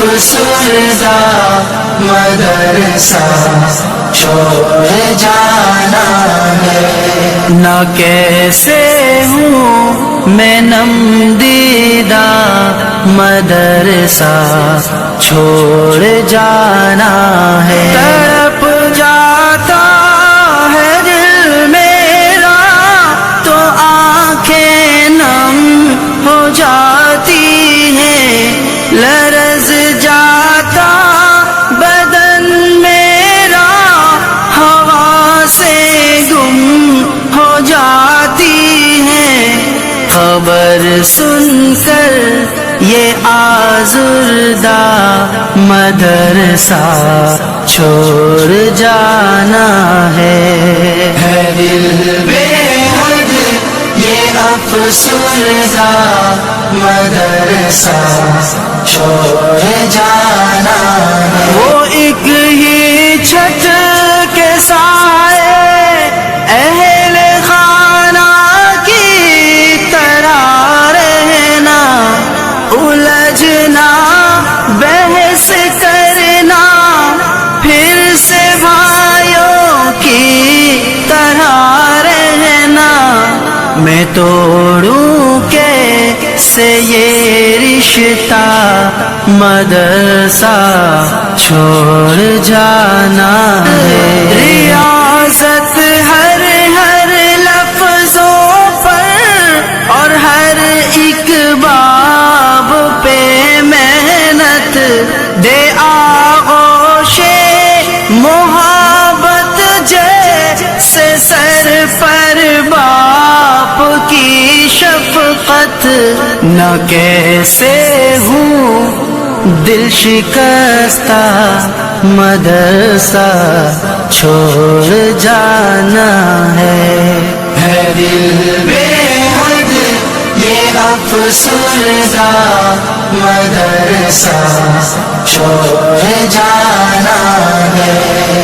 افسردہ مدرسہ چھوڑ جانا ہے۔ نہ کیسے ہوں میں نم دیدہ مدرسہ چھوڑ جانا ہے۔ تڑپ جاتا ہے دل میرا تو آنکھیں نم ہو جاتی ہیں، لرز جاتا بدن میرا ہوا سے گم ہو جاتی ہیں۔ خبر سن کر یہ آزردہ مدرسہ چھوڑ جانا ہے۔ دل بے حد یہ افسردہ مدرسہ چھوڑ جانا ہے۔ وہ ایک ہی چھت کے سائے اہل خانہ کی طرح رہنا، الجھنا بحث کرنا پھر سے بھائیوں کی طرح رہنا۔ میں توڑوں کیسے یہ رشتہ مدرسہ چھوڑ جانا ہے۔ ریاضت ہر لفظوں پر اور ہر ایک باب پہ محنت دے آغوش محبت جیسے سر پر باپ کی شفقت۔ نہ کیسے ہوں دل شکستہ مدرسہ چھوڑ جانا ہے۔ دل بے حد یہ افسردہ مدرسہ چھوڑ جانا ہے۔